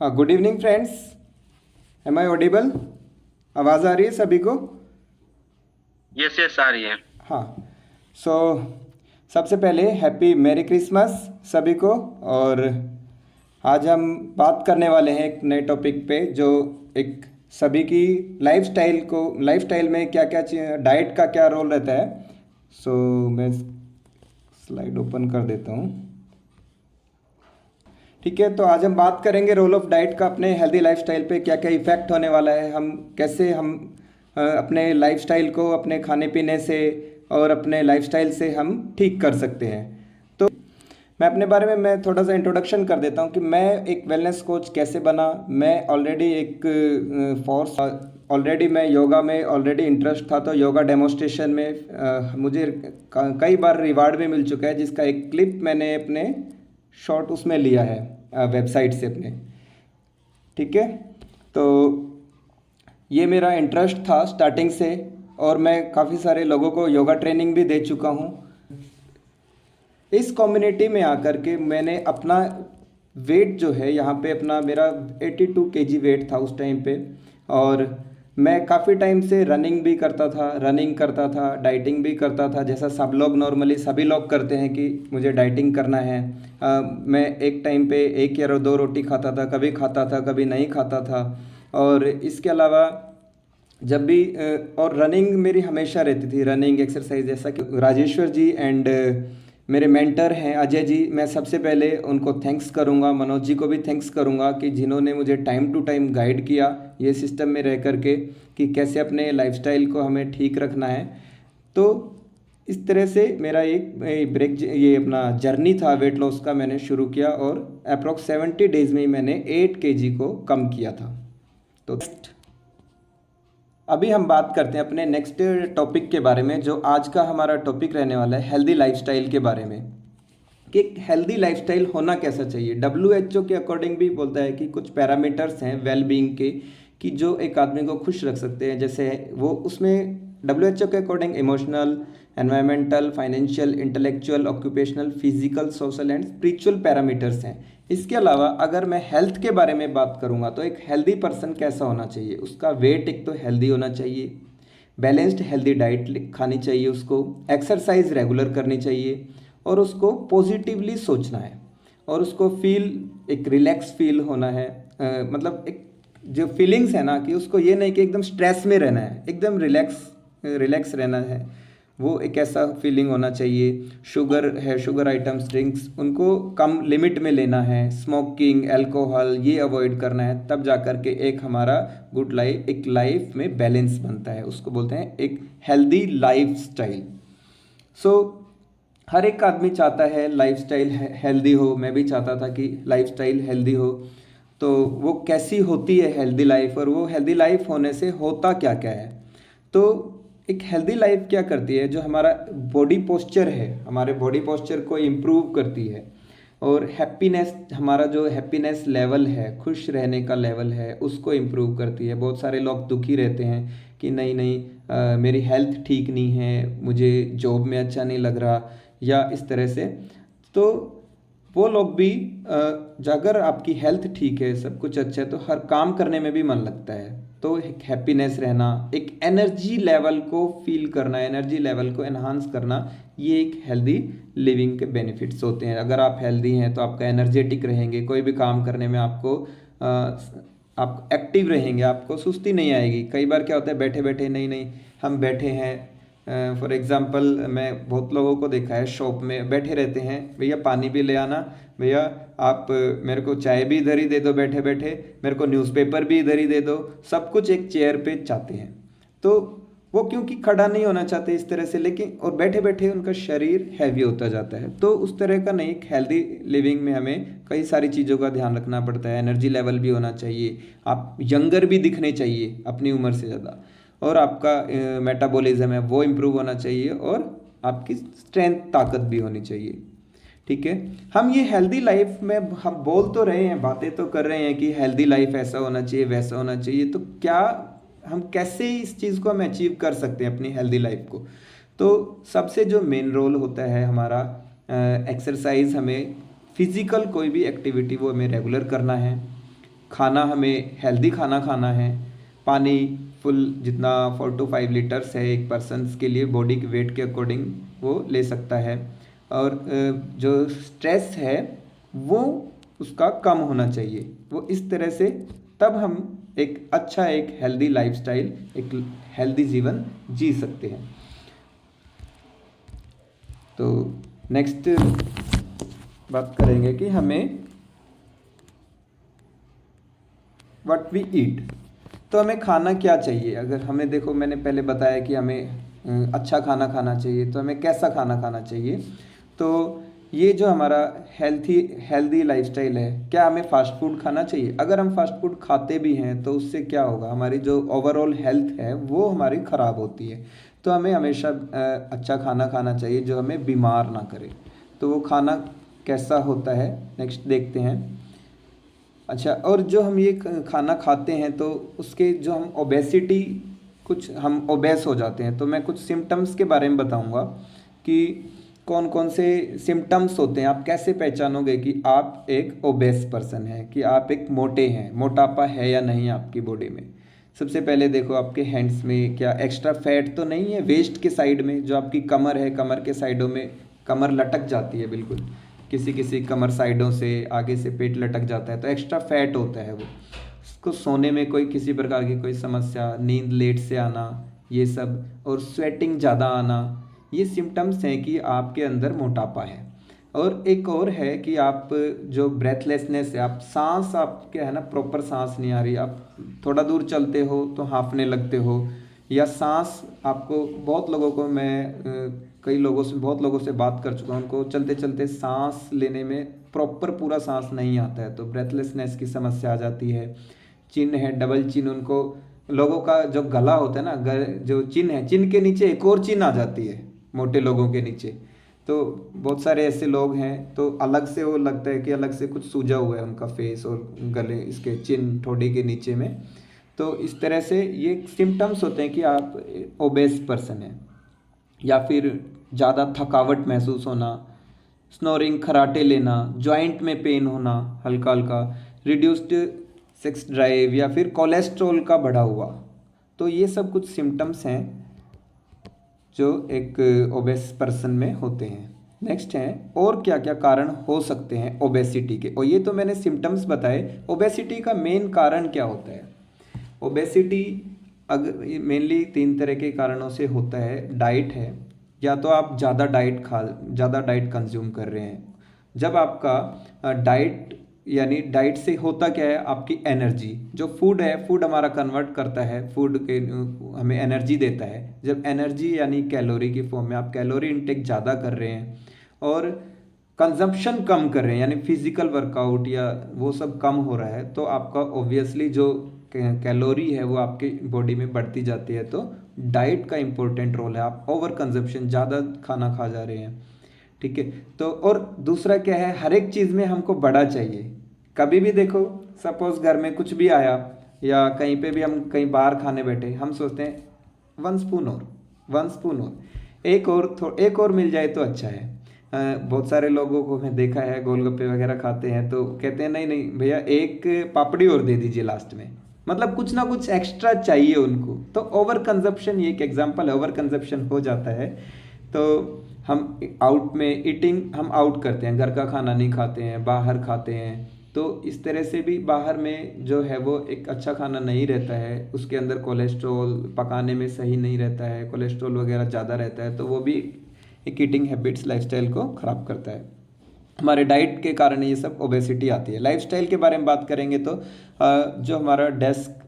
हाँ, good evening friends. Am I audible? आवाज़ आ रही है सभी को? यस यस आ रही है। हाँ। सो सबसे पहले हैप्पी मैरी क्रिसमस सभी को। और आज हम बात करने वाले हैं एक नए टॉपिक पे, जो एक सभी की लाइफस्टाइल में क्या क्या डाइट का क्या रोल रहता है। सो मैं स्लाइड ओपन कर देता हूँ। ठीक है, तो आज हम बात करेंगे रोल ऑफ डाइट का अपने हेल्दी लाइफस्टाइल पे क्या क्या इफ़ेक्ट होने वाला है। हम कैसे अपने लाइफस्टाइल को अपने खाने पीने से और अपने लाइफस्टाइल से हम ठीक कर सकते हैं। तो मैं अपने बारे में मैं थोड़ा सा इंट्रोडक्शन कर देता हूँ कि मैं एक वेलनेस कोच कैसे बना। मैं ऑलरेडी एक फोर्स ऑलरेडी मैं योगा में ऑलरेडी इंटरेस्ट था, तो योगा डेमोस्ट्रेशन में मुझे कई बार रिवार्ड भी मिल चुका है, जिसका एक क्लिप मैंने अपने शॉर्ट उसमें लिया है वेबसाइट से अपने। ठीक है, तो ये मेरा इंटरेस्ट था स्टार्टिंग से, और मैं काफ़ी सारे लोगों को योगा ट्रेनिंग भी दे चुका हूँ। इस कम्युनिटी में आकर के मैंने अपना वेट जो है यहाँ पे अपना मेरा 82 केजी वेट था उस टाइम पे। और मैं काफ़ी टाइम से रनिंग करता था, डाइटिंग भी करता था, जैसा सब लोग नॉर्मली सभी लोग करते हैं कि मुझे डाइटिंग करना है। मैं एक टाइम पे एक या दो रोटी खाता था, कभी खाता था कभी नहीं खाता था। और इसके अलावा जब भी और रनिंग मेरी हमेशा रहती थी, रनिंग एक्सरसाइज, जैसा कि राजेश्वर जी एंड मेरे मेंटर हैं अजय जी, मैं सबसे पहले उनको थैंक्स करूंगा, मनोज जी को भी थैंक्स करूंगा कि जिन्होंने मुझे टाइम टू टाइम गाइड किया ये सिस्टम में रह करके कि कैसे अपने लाइफस्टाइल को हमें ठीक रखना है। तो इस तरह से मेरा एक ब्रेक ये अपना जर्नी था वेट लॉस का, मैंने शुरू किया और अप्रॉक्स 70 डेज में ही मैंने 8 केजी को कम किया था। तो अभी हम बात करते हैं अपने नेक्स्ट टॉपिक के बारे में, जो आज का हमारा टॉपिक रहने वाला है हेल्दी लाइफस्टाइल के बारे में। कि एक हेल्दी लाइफस्टाइल होना कैसा चाहिए। WHO के अकॉर्डिंग भी बोलता है कि कुछ पैरामीटर्स हैं वेल बीइंग के, कि जो एक आदमी को खुश रख सकते हैं। जैसे वो उसमें WHO के according emotional, environmental, financial, intellectual, occupational, physical, social and spiritual parameters हैं। इसके अलावा अगर मैं हेल्थ के बारे में बात करूँगा तो एक हेल्दी पर्सन कैसा होना चाहिए, उसका वेट एक तो हेल्दी होना चाहिए, बैलेंस्ड हेल्दी डाइट खानी चाहिए, उसको एक्सरसाइज रेगुलर करनी चाहिए, और उसको पॉजिटिवली सोचना है, और उसको एक रिलैक्स फील होना है। मतलब एक जो फीलिंग्स है ना, कि उसको ये नहीं कि एकदम स्ट्रेस में रहना है, एकदम रिलैक्स रिलैक्स रहना है, वो एक ऐसा फीलिंग होना चाहिए। शुगर आइटम्स, ड्रिंक्स, उनको कम लिमिट में लेना है, स्मोकिंग, अल्कोहल ये अवॉइड करना है, तब जा कर के एक हमारा गुड लाइफ, एक लाइफ में बैलेंस बनता है, उसको बोलते हैं एक हेल्दी लाइफ स्टाइल। सो हर एक आदमी चाहता है लाइफस्टाइल हेल्दी हो, मैं भी चाहता था कि लाइफस्टाइल हेल्दी हो। तो वो कैसी होती है हेल्दी लाइफ, और वो हेल्दी लाइफ होने से होता क्या क्या है। तो एक हेल्दी लाइफ क्या करती है, जो हमारा बॉडी पोस्चर है, हमारे बॉडी पोस्चर को इम्प्रूव करती है, और हैप्पीनेस, हमारा जो हैप्पीनेस लेवल है, खुश रहने का लेवल है, उसको इम्प्रूव करती है। बहुत सारे लोग दुखी रहते हैं कि नहीं नहीं मेरी हेल्थ ठीक नहीं है, मुझे जॉब में अच्छा नहीं लग रहा, या इस तरह से। तो वो लोग भी अगर आपकी हेल्थ ठीक है, सब कुछ अच्छा है, तो हर काम करने में भी मन लगता है। तो एक हैप्पीनेस रहना, एक एनर्जी लेवल को फील करना, एनर्जी लेवल को एनहांस करना, ये एक हेल्दी लिविंग के बेनिफिट्स होते हैं। अगर आप हेल्दी हैं तो आपका एनर्जेटिक रहेंगे, कोई भी काम करने में आप एक्टिव रहेंगे, आपको सुस्ती नहीं आएगी। कई बार क्या होता है, बैठे बैठे नहीं नहीं हम बैठे हैं, फॉर एग्ज़ाम्पल मैं बहुत लोगों को देखा है शॉप में बैठे रहते हैं, भैया पानी भी ले आना, भैया आप मेरे को चाय भी इधर ही दे दो बैठे बैठे, मेरे को न्यूज़पेपर भी इधर ही दे दो, सब कुछ एक चेयर पे चाहते हैं। तो वो क्योंकि खड़ा नहीं होना चाहते इस तरह से, लेकिन और बैठे बैठे उनका शरीर हैवी होता जाता है। तो उस तरह का नहीं, एक हेल्दी लिविंग में हमें कई सारी चीज़ों का ध्यान रखना पड़ता है। एनर्जी लेवल भी होना चाहिए, आप यंगर भी दिखने चाहिए अपनी उम्र से ज़्यादा, और आपका मेटाबॉलिज्म है वो इम्प्रूव होना चाहिए, और आपकी स्ट्रेंथ, ताकत भी होनी चाहिए। ठीक है, हम ये हेल्दी लाइफ में हम बोल तो रहे हैं, बातें तो कर रहे हैं कि हेल्दी लाइफ ऐसा होना चाहिए, वैसा होना चाहिए, तो क्या हम कैसे इस चीज़ को हम अचीव कर सकते हैं अपनी हेल्दी लाइफ को। तो सबसे जो मेन रोल होता है हमारा एक्सरसाइज, हमें फिजिकल कोई भी एक्टिविटी वो हमें रेगुलर करना है। खाना हमें हेल्दी खाना खाना है, पानी फुल जितना 4 to 5 लीटर्स है एक पर्सन्स के लिए बॉडी के वेट के अकॉर्डिंग वो ले सकता है। और जो स्ट्रेस है वो उसका कम होना चाहिए। वो इस तरह से तब हम एक अच्छा एक हेल्दी लाइफस्टाइल, एक हेल्दी जीवन जी सकते हैं। तो नेक्स्ट बात करेंगे कि हमें व्हाट वी ईट, तो हमें खाना क्या चाहिए। अगर हमें देखो, मैंने पहले बताया कि हमें अच्छा खाना खाना चाहिए, तो हमें कैसा खाना खाना चाहिए। तो ये जो हमारा हेल्दी लाइफस्टाइल है, क्या हमें फास्ट फूड खाना चाहिए? अगर हम फास्ट फूड खाते भी हैं तो उससे क्या होगा, हमारी जो ओवरऑल हेल्थ है वो हमारी ख़राब होती है। तो हमें हमेशा अच्छा खाना खाना चाहिए जो हमें बीमार ना करे। तो वो खाना कैसा होता है, नेक्स्ट देखते हैं। अच्छा, और जो हम ये खाना खाते हैं तो उसके जो हम ओबेसिटी, कुछ हम ओबेस हो जाते हैं। तो मैं कुछ सिम्टम्स के बारे में बताऊंगा कि कौन कौन से सिम्टम्स होते हैं। आप कैसे पहचानोगे कि आप एक ओबेस पर्सन हैं, कि आप एक मोटे हैं, मोटापा है या नहीं आपकी बॉडी में। सबसे पहले देखो आपके हैंड्स में क्या एक्स्ट्रा फैट तो नहीं है वेस्ट के साइड में, जो आपकी कमर है, कमर के साइडों में कमर लटक जाती है बिल्कुल, किसी किसी कमर साइडों से आगे से पेट लटक जाता है, तो एक्स्ट्रा फैट होता है वो। उसको सोने में कोई किसी प्रकार की कोई समस्या, नींद लेट से आना, ये सब, और स्वेटिंग ज़्यादा आना, ये सिम्टम्स हैं कि आपके अंदर मोटापा है। और एक और है कि आप जो ब्रेथलेसनेस है, आप सांस, आप क्या है ना, प्रॉपर सांस नहीं आ रही, आप थोड़ा दूर चलते हो तो हाँफने लगते हो, या सांस आपको, बहुत लोगों को मैं कई लोगों से, बहुत लोगों से बात कर चुका हूँ, उनको चलते चलते सांस लेने में प्रॉपर पूरा सांस नहीं आता है, तो ब्रेथलेसनेस की समस्या आ जाती है। चिन है, डबल चिन, उनको लोगों का जो गला होता है ना, जो चिन है, चिन के नीचे एक और चिन आ जाती है मोटे लोगों के नीचे। तो बहुत सारे ऐसे लोग हैं, तो अलग से वो लगता है कि अलग से कुछ सूजा हुआ है उनका फेस और गले, इसके चिन, ठोड़ी के नीचे में। तो इस तरह से ये सिम्टम्स होते हैं कि आप ओबेस पर्सन हैं। या फिर ज़्यादा थकावट महसूस होना, स्नोरिंग, खराटे लेना, जॉइंट में पेन होना हल्का हल्का, रिड्यूस्ड सेक्स ड्राइव, या फिर कोलेस्ट्रॉल का बढ़ा हुआ। तो ये सब कुछ सिम्टम्स हैं जो एक ओबेस पर्सन में होते हैं। नेक्स्ट हैं और क्या क्या कारण हो सकते हैं ओबेसिटी के, और ये तो मैंने सिम्टम्स बताए। ओबेसिटी का मेन कारण क्या होता है? ओबेसिटी अगर मेनली 3 तरह के कारणों से होता है। डाइट है, या तो आप ज़्यादा डाइट कंज्यूम कर रहे हैं। जब आपका डाइट, यानी डाइट से होता क्या है, आपकी एनर्जी, जो फूड है, फूड हमारा कन्वर्ट करता है, फूड के हमें एनर्जी देता है। जब एनर्जी यानी कैलोरी की फॉर्म में आप कैलोरी इंटेक ज़्यादा कर रहे हैं और कंजम्पशन कम कर रहे हैं, यानी फिजिकल वर्कआउट या वो सब कम हो रहा है, तो आपका ऑब्वियसली जो कैलोरी है वो आपकी बॉडी में बढ़ती जाती है। तो डाइट का इम्पोर्टेंट रोल है। आप ओवर कंजप्शन, ज़्यादा खाना खा जा रहे हैं, ठीक है। तो और दूसरा क्या है, हर एक चीज़ में हमको बड़ा चाहिए। कभी भी देखो, सपोज घर में कुछ भी आया या कहीं पे भी हम कहीं बाहर खाने बैठे, हम सोचते हैं 1 स्पून और, 1 स्पून और, एक और मिल जाए तो अच्छा है। बहुत सारे लोगों को मैं देखा है, गोलगप्पे वगैरह खाते हैं तो कहते हैं नहीं नहीं भैया, एक पापड़ी और दे दीजिए लास्ट में। मतलब कुछ ना कुछ एक्स्ट्रा चाहिए उनको। तो ओवर कंजप्शन, ये एक एग्जांपल है, ओवर कंजप्शन हो जाता है। तो हम हम आउट करते हैं, घर का खाना नहीं खाते हैं, बाहर खाते हैं। तो इस तरह से भी बाहर में जो है वो एक अच्छा खाना नहीं रहता है, उसके अंदर कोलेस्ट्रॉल, पकाने में सही नहीं रहता है, कोलेस्ट्रॉल वगैरह ज़्यादा रहता है, तो वो भी एक ईटिंग हैबिट्स, लाइफस्टाइल को ख़राब करता है। हमारे डाइट के कारण ये सब ओबेसिटी आती है। लाइफस्टाइल के बारे में बात करेंगे तो जो हमारा डेस्क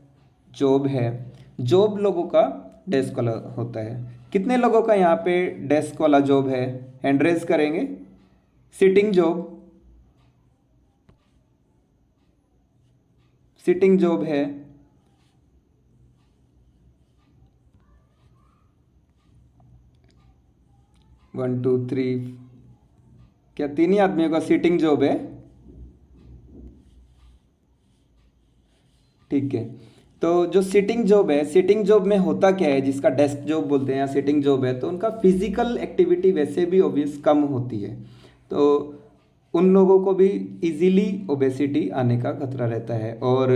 जॉब है, जॉब लोगों का डेस्क वाला होता है। कितने लोगों का यहाँ पे डेस्क वाला जॉब है? हैंड रेज करेंगे। सिटिंग जॉब, सिटिंग जॉब है। वन टू थ्री, क्या 3 ही आदमियों का सिटिंग जॉब है? ठीक है। तो जो सिटिंग जॉब है, सिटिंग जॉब में होता क्या है, जिसका डेस्क जॉब बोलते हैं या सिटिंग जॉब है, तो उनका फिजिकल एक्टिविटी वैसे भी ऑब्वियस कम होती है। तो उन लोगों को भी इजीली ओबेसिटी आने का खतरा रहता है। और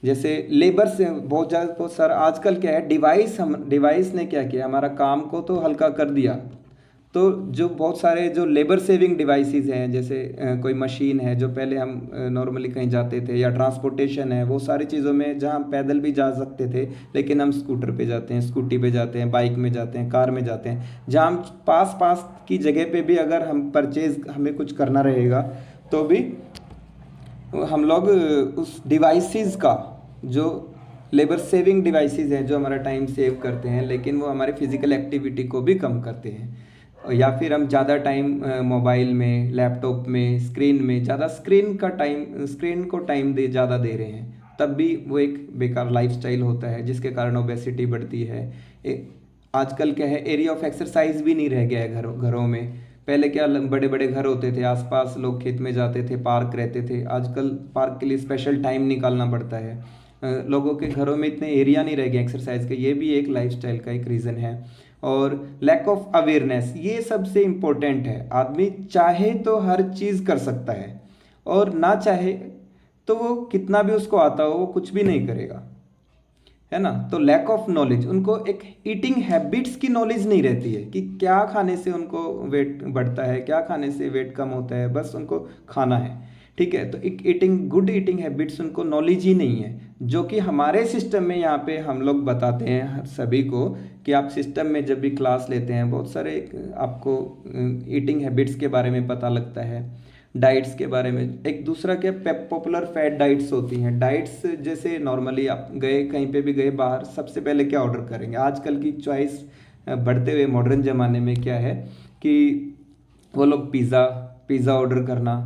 जैसे लेबर से बहुत ज़्यादा, तो सर आजकल क्या है, डिवाइस ने क्या किया, हमारा काम को तो हल्का कर दिया। तो जो बहुत सारे जो लेबर सेविंग डिवाइसेस हैं, जैसे कोई मशीन है, जो पहले हम नॉर्मली कहीं जाते थे, या ट्रांसपोर्टेशन है, वो सारी चीज़ों में जहाँ हम पैदल भी जा सकते थे, लेकिन हम स्कूटर पे जाते हैं, स्कूटी पे जाते हैं, बाइक में जाते हैं, कार में जाते हैं। जहाँ हम पास पास की जगह पे भी अगर हम परचेज हमें कुछ करना रहेगा, तो भी हम लोग उस डिवाइसेस का, जो लेबर सेविंग डिवाइसेस हैं, जो हमारा टाइम सेव करते हैं, लेकिन वो हमारी फिजिकल एक्टिविटी को भी कम करते हैं। या फिर हम ज़्यादा टाइम मोबाइल में, लैपटॉप में, स्क्रीन में, ज़्यादा स्क्रीन को टाइम ज़्यादा दे रहे हैं, तब भी वो एक बेकार लाइफस्टाइल होता है, जिसके कारण ओबेसिटी बढ़ती है। आजकल क्या है, एरिया ऑफ एक्सरसाइज भी नहीं रह गया है घरों में। पहले क्या बड़े बड़े घर होते थे, आसपास लोग खेत में जाते थे, पार्क रहते थे। आजकल पार्क के लिए स्पेशल टाइम निकालना पड़ता है। लोगों के घरों में इतने एरिया नहीं रह गए एक्सरसाइज के, ये भी एक लाइफस्टाइल का एक रीज़न है। और लैक ऑफ अवेयरनेस, ये सबसे इम्पोर्टेंट है। आदमी चाहे तो हर चीज़ कर सकता है, और ना चाहे तो वो कितना भी उसको आता हो, वो कुछ भी नहीं करेगा, है ना। तो लैक ऑफ नॉलेज, उनको एक ईटिंग हैबिट्स की नॉलेज नहीं रहती है कि क्या खाने से उनको वेट बढ़ता है, क्या खाने से वेट कम होता है, बस उनको खाना है, ठीक है। तो एक गुड ईटिंग हैबिट्स उनको नॉलेज ही नहीं है, जो कि हमारे सिस्टम में यहाँ पे हम लोग बताते हैं सभी को, कि आप सिस्टम में जब भी क्लास लेते हैं, बहुत सारे आपको ईटिंग हैबिट्स के बारे में पता लगता है, डाइट्स के बारे में। एक दूसरा क्या, पॉपुलर फैट डाइट्स होती हैं। डाइट्स जैसे नॉर्मली आप गए, कहीं पे भी गए बाहर, सबसे पहले क्या ऑर्डर करेंगे। आजकल की चॉइस बढ़ते हुए मॉडर्न ज़माने में क्या है कि वो लोग पिज़्ज़ा ऑर्डर करना,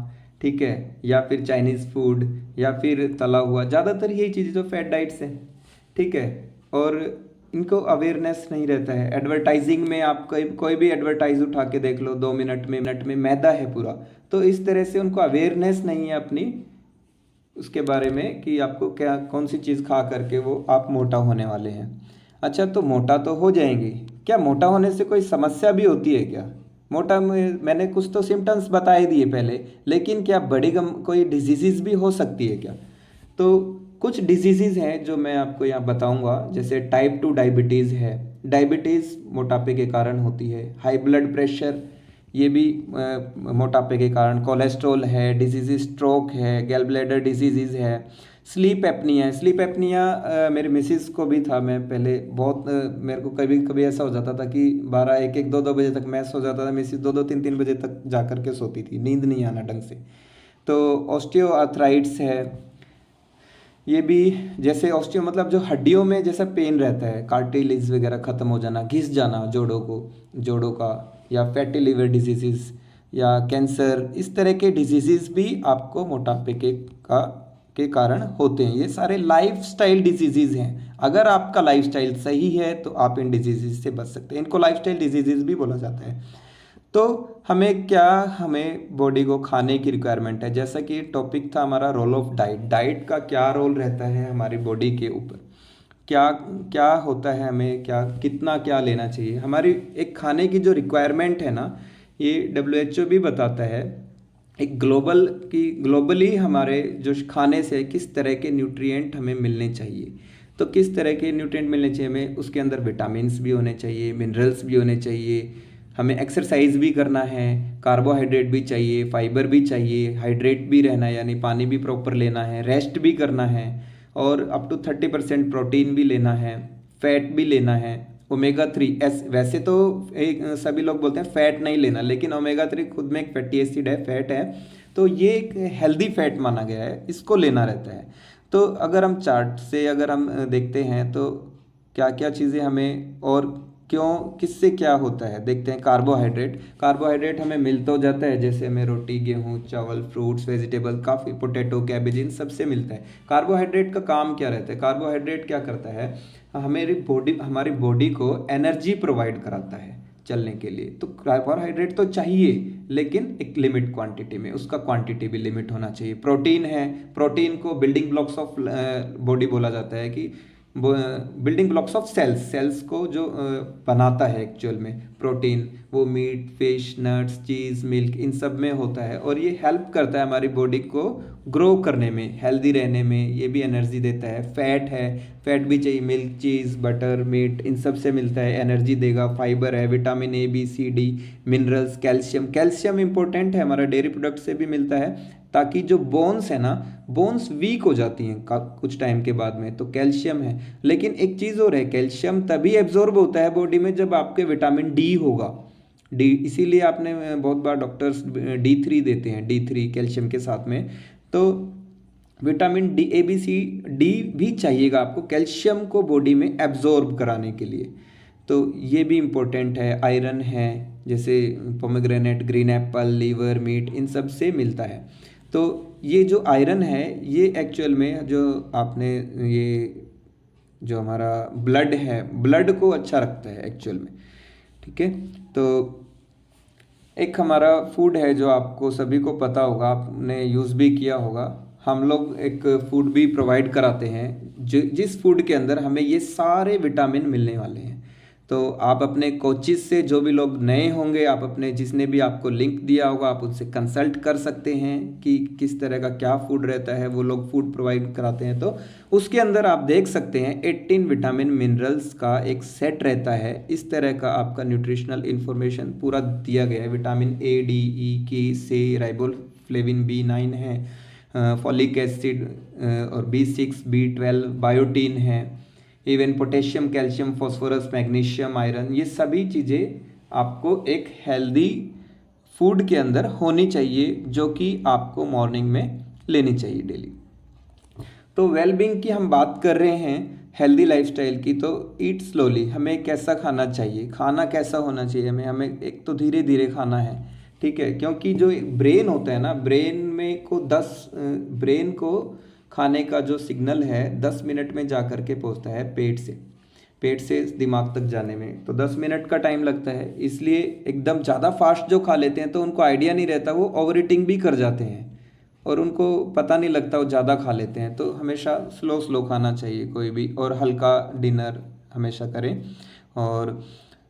ठीक है, या फिर चाइनीज़ फूड, या फिर तला हुआ, ज़्यादातर यही चीज़ें जो फैट डाइट्स हैं, ठीक है। और इनको अवेयरनेस नहीं रहता है। एडवर्टाइजिंग में आप कोई भी एडवर्टाइज उठा के देख लो, 2 मिनट में मैदा है पूरा। तो इस तरह से उनको अवेयरनेस नहीं है अपनी उसके बारे में, कि आपको क्या, कौन सी चीज़ खा करके वो आप मोटा होने वाले हैं। अच्छा, तो मोटा तो हो जाएंगे, क्या मोटा होने से कोई समस्या भी होती है क्या? मोटा में मैंने कुछ तो सिम्टम्स बता ही दिए पहले, लेकिन क्या कोई डिजीज़ भी हो सकती है क्या? तो कुछ डिजीज़ हैं जो मैं आपको यहाँ बताऊँगा, जैसे टाइप 2 डायबिटीज़ है। डायबिटीज़ मोटापे के कारण होती है। हाई ब्लड प्रेशर, ये भी मोटापे के कारण। कोलेस्ट्रॉल है, डिजीज़ स्ट्रोक है, गैल ब्लैडर डिजीज़ है। स्लीप एपनिया मेरे मिसिस को भी था। मैं पहले बहुत मेरे को कभी कभी ऐसा हो जाता था कि 12, 1, 2 बजे तक मैं सो जाता था। मिसिस 2, 3, 3 बजे तक जा कर के सोती थी, नींद नहीं आना ढंग से। तो ऑस्टियो आर्थराइट्स है, ये भी। जैसे ऑस्टियो मतलब जो हड्डियों में जैसा पेन रहता है, कार्टिलेज वगैरह ख़त्म हो जाना, घिस जाना जोड़ों का, या फैटी लिवर डिजीज़, या कैंसर, इस तरह के डिजीज़ भी आपको मोटापे के कारण होते हैं। ये सारे लाइफस्टाइल डिजीज़ हैं। अगर आपका लाइफस्टाइल सही है तो आप इन डिजीज़ से बच सकते हैं। इनको लाइफस्टाइल डिजीज़ भी बोला जाता है। तो हमें बॉडी को खाने की रिक्वायरमेंट है। जैसा कि टॉपिक था हमारा रोल ऑफ डाइट का क्या रोल रहता है हमारी बॉडी के ऊपर, क्या क्या होता है, हमें कितना लेना चाहिए। हमारी एक खाने की जो रिक्वायरमेंट है ना, ये WHO भी बताता है, एक ग्लोबली हमारे जो खाने से किस तरह के न्यूट्रिएंट हमें मिलने चाहिए। तो किस तरह के न्यूट्रिएंट मिलने चाहिए हमें, उसके अंदर विटामिन्स भी होने चाहिए, मिनरल्स भी होने चाहिए, हमें एक्सरसाइज भी करना है, कार्बोहाइड्रेट भी चाहिए, फाइबर भी चाहिए, हाइड्रेट भी रहना है, यानी पानी भी प्रॉपर लेना है, रेस्ट भी करना है, और अप टू 30% प्रोटीन भी लेना है, फैट भी लेना है, ओमेगा 3 वैसे तो सभी लोग बोलते हैं फैट नहीं लेना, लेकिन ओमेगा 3 खुद में एक फैटी एसिड है, फैट है। तो ये एक हेल्दी फैट माना गया है, इसको लेना रहता है। तो अगर हम चार्ट से अगर हम देखते हैं तो क्या क्या चीज़ें हमें, और क्यों, किससे क्या होता है, देखते हैं। कार्बोहाइड्रेट हमें मिल तो जाता है, जैसे हमें रोटी, गेहूँ, चावल, फ्रूट्स, वेजिटेबल, काफ़ी पोटैटो, कैबेज, इन सबसे मिलता है। कार्बोहाइड्रेट का काम क्या रहता है? कार्बोहाइड्रेट क्या करता है, हमारी बॉडी को एनर्जी प्रोवाइड कराता है चलने के लिए। तो कार्बोहाइड्रेट तो चाहिए, लेकिन एक लिमिट क्वांटिटी में, उसका क्वांटिटी भी लिमिट होना चाहिए। प्रोटीन है, प्रोटीन को बिल्डिंग ब्लॉक्स ऑफ बॉडी बोला जाता है, कि बिल्डिंग ब्लॉक्स ऑफ सेल्स को जो बनाता है एक्चुअल में प्रोटीन, वो मीट, फिश, नट्स, चीज़, मिल्क, इन सब में होता है। और ये हेल्प करता है हमारी बॉडी को ग्रो करने में, हेल्दी रहने में। ये भी एनर्जी देता है। फैट है, फैट भी चाहिए, मिल्क, चीज़, बटर, मीट, इन सब से मिलता है, एनर्जी देगा। फाइबर है, vitamin A, B, C, D, minerals, calcium important है, हमारा डेयरी प्रोडक्ट से भी मिलता है, ताकि जो बोन्स है ना, बोन्स वीक हो जाती हैं कुछ टाइम के बाद में, तो कैल्शियम है। लेकिन एक चीज़ और है, कैल्शियम तभी एब्जॉर्ब होता है बॉडी में जब आपके विटामिन डी होगा। डी, इसीलिए आपने बहुत बार डॉक्टर्स D3 देते हैं, D3 कैल्शियम के साथ में। तो विटामिन डी, ए, बी, सी, डी भी चाहिएगा आपको कैल्शियम को बॉडी में एब्जॉर्ब कराने के लिए। तो ये भी इम्पोर्टेंट है। आयरन है, जैसे pomegranate, green apple, liver, meat, इन सब से मिलता है। तो ये जो आयरन है, ये एक्चुअल में जो आपने ये जो हमारा ब्लड है, ब्लड को अच्छा रखता है एक्चुअल में। ठीक है, तो एक हमारा फूड है जो आपको सभी को पता होगा, आपने यूज़ भी किया होगा। हम लोग एक फूड भी प्रोवाइड कराते हैं जिस फूड के अंदर हमें ये सारे विटामिन मिलने वाले हैं। तो आप अपने कोचिज़ से, जो भी लोग नए होंगे, आप अपने जिसने भी आपको लिंक दिया होगा, आप उनसे कंसल्ट कर सकते हैं कि किस तरह का क्या फूड रहता है। वो लोग फूड प्रोवाइड कराते हैं, तो उसके अंदर आप देख सकते हैं 18 विटामिन मिनरल्स का एक सेट रहता है। इस तरह का आपका न्यूट्रिशनल इन्फॉर्मेशन पूरा दिया गया है। विटामिन ए, डी, ई, के, से, राइबोफ्लेविन, B9 है, फॉलिक एसिड और B6, B12, बायोटीन है, even potassium, calcium, phosphorus, magnesium, iron, ये सभी चीज़ें आपको एक हेल्दी फूड के अंदर होनी चाहिए, जो कि आपको मॉर्निंग में लेनी चाहिए डेली। तो वेलबींग की हम बात कर रहे हैं, हेल्दी लाइफस्टाइल की। तो ईट स्लोली, हमें कैसा खाना चाहिए, खाना कैसा होना चाहिए हमें एक तो धीरे धीरे खाना है। ठीक है, क्योंकि जो ब्रेन होता है ना, ब्रेन को खाने का जो सिग्नल है 10 मिनट में जा कर के पहुँचता है पेट से दिमाग तक जाने में, तो 10 मिनट का टाइम लगता है। इसलिए एकदम ज़्यादा फास्ट जो खा लेते हैं तो उनको आइडिया नहीं रहता, वो ओवर ईटिंग भी कर जाते हैं और उनको पता नहीं लगता, वो ज़्यादा खा लेते हैं। तो हमेशा स्लो खाना चाहिए कोई भी, और हल्का डिनर हमेशा करें। और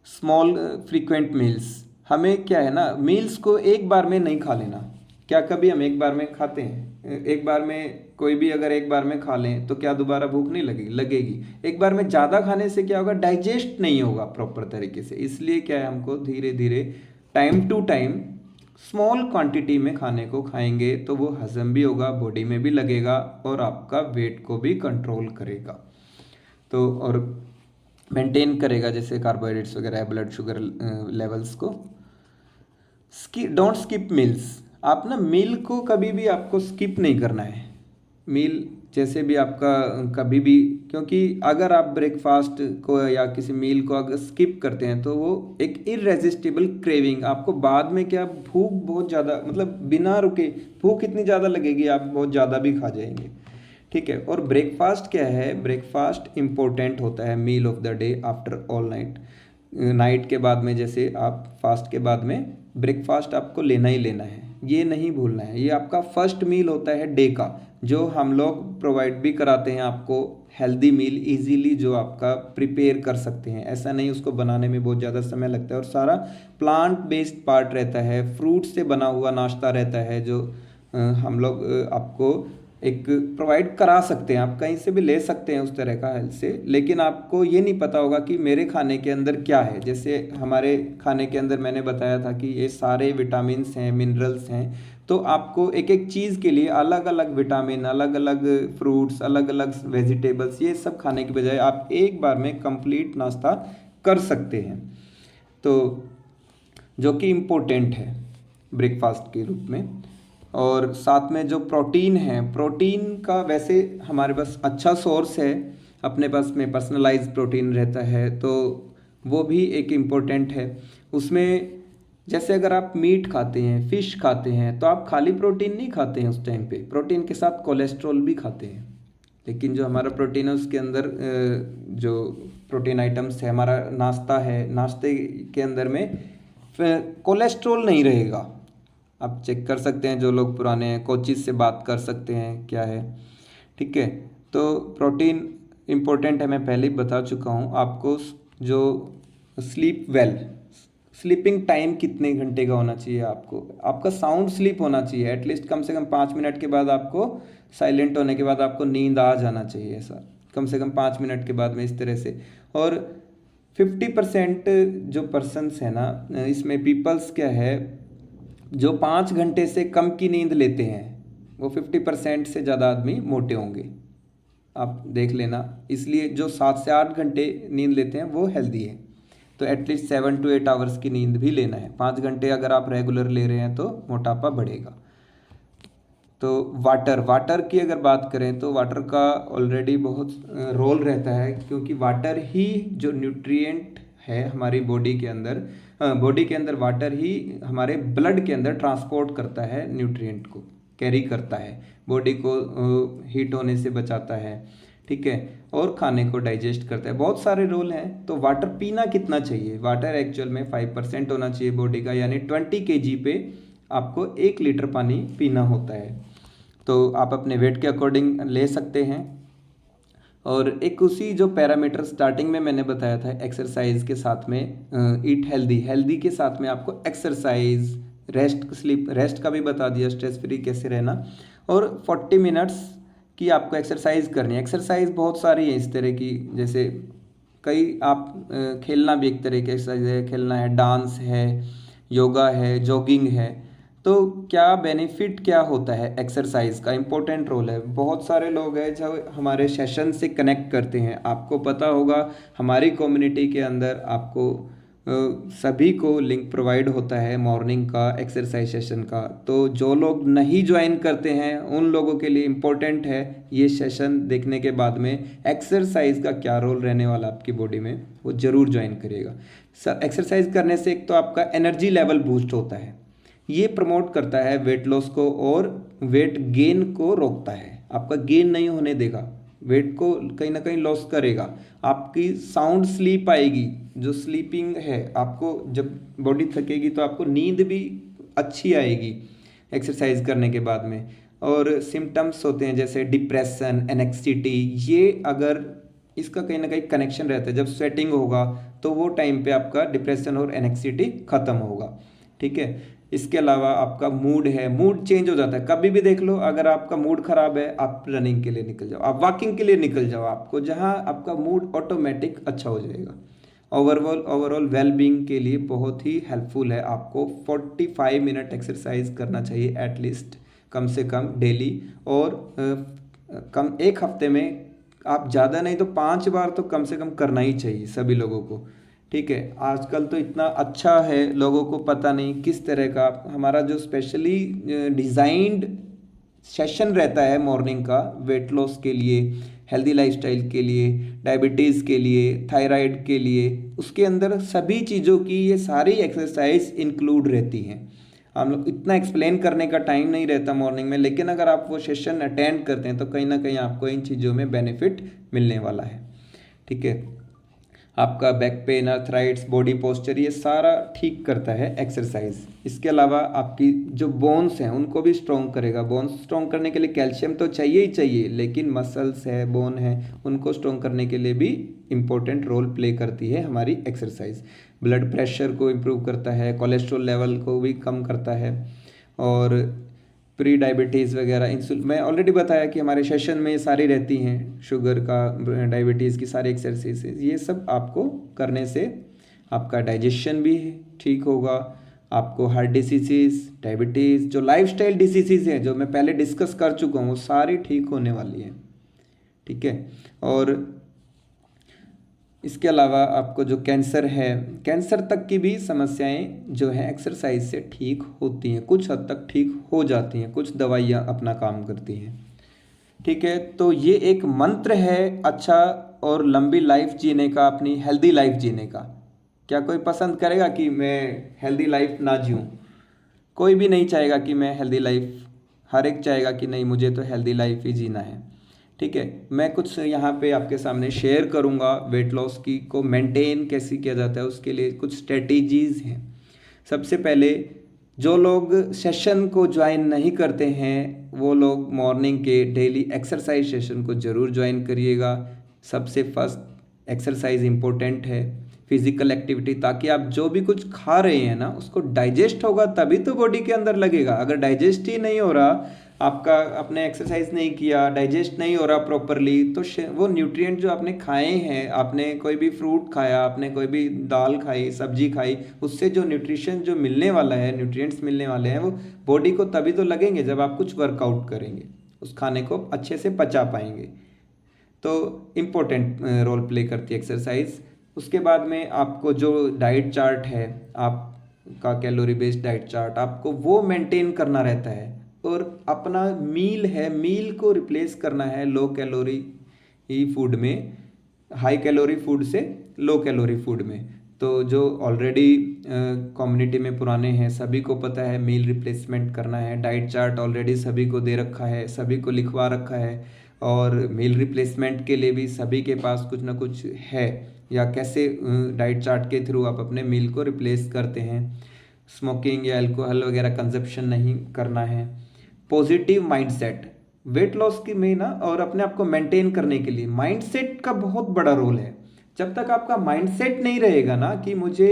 स्मॉल फ्रीक्वेंट मील्स, हमें क्या है ना, मील्स को एक बार में नहीं खा लेना। क्या कभी हम एक बार में खाते हैं? एक बार में कोई भी अगर एक बार में खा लें तो क्या दोबारा भूख नहीं लगेगी? एक बार में ज़्यादा खाने से क्या होगा, डाइजेस्ट नहीं होगा प्रॉपर तरीके से। इसलिए क्या है, हमको धीरे धीरे, time to time, small quantity में खाने को खाएंगे तो वो हजम भी होगा, बॉडी में भी लगेगा और आपका वेट को भी कंट्रोल करेगा। तो और मेंटेन करेगा, जैसे कार्बोहाइड्रेट्स वगैरह, ब्लड शुगर लेवल्स को। डोंट स्किप मील्स, आप ना मील को कभी भी आपको स्किप नहीं करना है। मील जैसे भी आपका कभी भी, क्योंकि अगर आप ब्रेकफास्ट को या किसी मील को अगर स्किप करते हैं तो वो एक इररेजिस्टिबल क्रेविंग, आपको बाद में क्या, भूख बहुत ज़्यादा, मतलब बिना रुके भूख इतनी ज़्यादा लगेगी, आप बहुत ज़्यादा भी खा जाएंगे। ठीक है, और ब्रेकफास्ट क्या है, ब्रेकफास्ट इम्पोर्टेंट होता है, meal of the day after all night के बाद में, जैसे आप फास्ट के बाद में ब्रेकफास्ट आपको लेना ही लेना है, ये नहीं भूलना है। ये आपका फर्स्ट मील होता है डे का, जो हम लोग प्रोवाइड भी कराते हैं आपको हेल्दी मील इजीली, जो आपका प्रिपेयर कर सकते हैं। ऐसा नहीं उसको बनाने में बहुत ज़्यादा समय लगता है, और सारा प्लांट बेस्ड पार्ट रहता है, फ्रूट से बना हुआ नाश्ता रहता है, जो हम लोग आपको एक प्रोवाइड करा सकते हैं। आप कहीं से भी ले सकते हैं उस तरह का हेल्थ से, लेकिन आपको ये नहीं पता होगा कि मेरे खाने के अंदर क्या है। जैसे हमारे खाने के अंदर मैंने बताया था कि ये सारे विटामिन्स हैं, मिनरल्स हैं, तो आपको एक एक चीज़ के लिए अलग अलग विटामिन, अलग अलग फ्रूट्स, अलग अलग वेजिटेबल्स, ये सब खाने की बजाय आप एक बार में कंप्लीट नाश्ता कर सकते हैं, तो जो कि इम्पोर्टेंट है ब्रेकफास्ट के रूप में। और साथ में जो प्रोटीन है, प्रोटीन का वैसे हमारे पास अच्छा सोर्स है, अपने पास में पर्सनलाइज्ड प्रोटीन रहता है, तो वो भी एक इम्पोर्टेंट है। उसमें जैसे अगर आप मीट खाते हैं, फिश खाते हैं, तो आप खाली प्रोटीन नहीं खाते हैं उस टाइम पे, प्रोटीन के साथ कोलेस्ट्रॉल भी खाते हैं। लेकिन जो हमारा प्रोटीन है उसके अंदर जो प्रोटीन आइटम्स है, हमारा नाश्ता है, नाश्ते के अंदर में कोलेस्ट्रॉल नहीं रहेगा। आप चेक कर सकते हैं, जो लोग पुराने हैं कोचिज़ से बात कर सकते हैं क्या है। ठीक है, तो प्रोटीन इम्पोर्टेंट है, मैं पहले ही बता चुका हूँ आपको। जो स्लीप वेल, स्लीपिंग टाइम कितने घंटे का होना चाहिए आपको, आपका साउंड स्लीप होना चाहिए। एटलीस्ट कम से कम 5 मिनट के बाद आपको, साइलेंट होने के बाद आपको नींद आ जाना चाहिए, ऐसा कम से कम 5 मिनट के बाद में, इस तरह से। और 50% जो पर्सन्स है ना, इसमें पीपल्स क्या है, जो 5 घंटे से कम की नींद लेते हैं, वो 50% से ज़्यादा आदमी मोटे होंगे, आप देख लेना। इसलिए जो 7 से 8 घंटे नींद लेते हैं वो हेल्दी है। तो एटलीस्ट 7 to 8 आवर्स की नींद भी लेना है। 5 घंटे अगर आप रेगुलर ले रहे हैं तो मोटापा बढ़ेगा। तो वाटर की अगर बात करें तो वाटर का ऑलरेडी बहुत रोल रहता है, क्योंकि वाटर ही जो न्यूट्रिएंट है हमारी बॉडी के अंदर, बॉडी के अंदर वाटर ही हमारे ब्लड के अंदर ट्रांसपोर्ट करता है, न्यूट्रिएंट को कैरी करता है, बॉडी को हीट होने से बचाता है, ठीक है, और खाने को डाइजेस्ट करता है। बहुत सारे रोल हैं। तो वाटर पीना कितना चाहिए, वाटर एक्चुअल में 5% होना चाहिए बॉडी का, यानी 20 kg पे आपको 1 लीटर पानी पीना होता है। तो आप अपने वेट के अकॉर्डिंग ले सकते हैं। और एक उसी जो पैरामीटर स्टार्टिंग में मैंने बताया था, एक्सरसाइज के साथ में ईट हेल्दी, हेल्दी के साथ में आपको एक्सरसाइज, रेस्ट, स्लीप, रेस्ट का भी बता दिया, स्ट्रेस फ्री कैसे रहना, और 40 मिनट्स की आपको एक्सरसाइज करनी है। एक्सरसाइज बहुत सारी है इस तरह की, जैसे कई आप खेलना भी एक तरह की एक्सरसाइज है, खेलना है, डांस है, योगा है, जॉगिंग है। तो क्या बेनिफिट क्या होता है एक्सरसाइज का, इम्पोर्टेंट रोल है। बहुत सारे लोग हैं जो हमारे सेशन से कनेक्ट करते हैं। आपको पता होगा हमारी कम्युनिटी के अंदर आपको सभी को लिंक प्रोवाइड होता है मॉर्निंग का एक्सरसाइज सेशन का। तो जो लोग नहीं ज्वाइन करते हैं उन लोगों के लिए इम्पोर्टेंट है ये सेशन देखने के बाद में, एक्सरसाइज का क्या रोल रहने वाला आपकी बॉडी में, वो ज़रूर ज्वाइन करिएगा। एक्सरसाइज करने से एक तो आपका एनर्जी लेवल बूस्ट होता है, ये प्रमोट करता है वेट लॉस को, और वेट गेन को रोकता है, आपका गेन नहीं होने देगा, वेट को कहीं ना कहीं लॉस करेगा। आपकी साउंड स्लीप आएगी, जो स्लीपिंग है, आपको जब बॉडी थकेगी तो आपको नींद भी अच्छी आएगी एक्सरसाइज करने के बाद में। और सिम्टम्स होते हैं जैसे डिप्रेशन, एनेक्सिटी, ये अगर इसका कहीं ना कहीं कनेक्शन रहता है, जब स्वेटिंग होगा तो वो टाइम पे आपका डिप्रेशन और एनेक्सिटी ख़त्म होगा, ठीक है। इसके अलावा आपका मूड है, मूड चेंज हो जाता है। कभी भी देख लो, अगर आपका मूड ख़राब है, आप रनिंग के लिए निकल जाओ, आप वॉकिंग के लिए निकल जाओ, आपको जहाँ आपका मूड ऑटोमेटिक अच्छा हो जाएगा। ओवरऑल वेलबींग के लिए बहुत ही हेल्पफुल है। आपको 45 मिनट एक्सरसाइज करना चाहिए एटलीस्ट, कम से कम डेली, और कम एक हफ्ते में आप ज़्यादा नहीं तो 5 बार तो कम से कम करना ही चाहिए सभी लोगों को, ठीक है। आजकल तो इतना अच्छा है, लोगों को पता नहीं किस तरह का हमारा जो स्पेशली डिज़ाइंड सेशन रहता है मॉर्निंग का, वेट लॉस के लिए, हेल्दी लाइफस्टाइल के लिए, डायबिटीज़ के लिए, थायराइड के लिए, उसके अंदर सभी चीज़ों की ये सारी एक्सरसाइज इंक्लूड रहती हैं। हम लोग इतना एक्सप्लेन करने का टाइम नहीं रहता मॉर्निंग में, लेकिन अगर आप वो सेशन अटेंड करते हैं तो कहीं ना कहीं आपको इन चीज़ों में बेनिफिट मिलने वाला है, ठीक है। आपका back pain, arthritis, body posture, ये सारा ठीक करता है एक्सरसाइज। इसके अलावा आपकी जो बोन्स हैं उनको भी स्ट्रॉन्ग करेगा। बोन्स स्ट्रॉन्ग करने के लिए कैल्शियम तो चाहिए ही चाहिए, लेकिन मसल्स है, बोन है, उनको स्ट्रॉन्ग करने के लिए भी इम्पोर्टेंट रोल प्ले करती है हमारी एक्सरसाइज। ब्लड प्रेशर को इम्प्रूव करता है, कोलेस्ट्रॉल लेवल को भी कम करता है, और प्री डायबिटीज़ वगैरह, इंसुलिन, मैं ऑलरेडी बताया कि हमारे सेशन में सारी रहती हैं, शुगर का, डायबिटीज़ की सारी एक्सरसाइजेज, ये सब आपको करने से आपका डाइजेशन भी ठीक होगा, आपको हार्ट डिसीज़, डायबिटीज़, जो लाइफस्टाइल डिसीज़ हैं जो मैं पहले डिस्कस कर चुका हूँ, वो सारी ठीक होने वाली हैं, ठीक है। और इसके अलावा आपको जो कैंसर है, कैंसर तक की भी समस्याएं जो है एक्सरसाइज से ठीक होती हैं, कुछ हद तक ठीक हो जाती हैं, कुछ दवाइयाँ अपना काम करती हैं, ठीक है। तो ये एक मंत्र है अच्छा और लंबी लाइफ जीने का, अपनी हेल्दी लाइफ जीने का। क्या कोई पसंद करेगा कि मैं हेल्दी लाइफ ना जीऊँ? कोई भी नहीं चाहेगा कि मैं हेल्दी लाइफ, हर एक चाहेगा कि नहीं मुझे तो हेल्दी लाइफ ही जीना है, ठीक है। मैं कुछ यहाँ पे आपके सामने शेयर करूँगा वेट लॉस की को मेंटेन कैसे किया जाता है, उसके लिए कुछ स्ट्रेटेजीज़ हैं। सबसे पहले जो लोग सेशन को ज्वाइन नहीं करते हैं वो लोग मॉर्निंग के डेली एक्सरसाइज सेशन को ज़रूर ज्वाइन करिएगा। सबसे फर्स्ट एक्सरसाइज इम्पोर्टेंट है, फिजिकल एक्टिविटी, ताकि आप जो भी कुछ खा रहे हैं ना उसको डाइजेस्ट होगा तभी तो बॉडी के अंदर लगेगा। अगर डाइजेस्ट ही नहीं हो रहा, आपका आपने एक्सरसाइज नहीं किया, डाइजेस्ट नहीं हो रहा प्रॉपरली, तो वो न्यूट्रिएंट जो आपने खाए हैं, आपने कोई भी फ्रूट खाया, आपने कोई भी दाल खाई, सब्जी खाई, उससे जो न्यूट्रिशन जो मिलने वाला है, न्यूट्रिएंट्स मिलने वाले हैं, वो बॉडी को तभी तो लगेंगे जब आप कुछ वर्कआउट करेंगे, उस खाने को अच्छे से पचा पाएंगे। तो इम्पोर्टेंट रोल प्ले करती है एक्सरसाइज। उसके बाद में आपको जो डाइट चार्ट है, आपका कैलोरी बेस्ड डाइट चार्ट, आपको वो मेंटेन करना रहता है। और अपना मील है, मील को रिप्लेस करना है लो कैलोरी फूड में, हाई कैलोरी फूड से लो कैलोरी फूड में। तो जो ऑलरेडी कम्युनिटी में पुराने हैं सभी को पता है मील रिप्लेसमेंट करना है, डाइट चार्ट ऑलरेडी सभी को दे रखा है, सभी को लिखवा रखा है। और मील रिप्लेसमेंट के लिए भी सभी के पास कुछ ना कुछ है, या कैसे डाइट चार्ट के थ्रू आप अपने मील को रिप्लेस करते हैं। स्मोकिंग या अल्कोहल वगैरह कंजप्शन नहीं करना है। पॉजिटिव माइंडसेट वेट लॉस की में ना, और अपने आप को मेंटेन करने के लिए माइंडसेट का बहुत बड़ा रोल है। जब तक आपका माइंडसेट नहीं रहेगा ना कि मुझे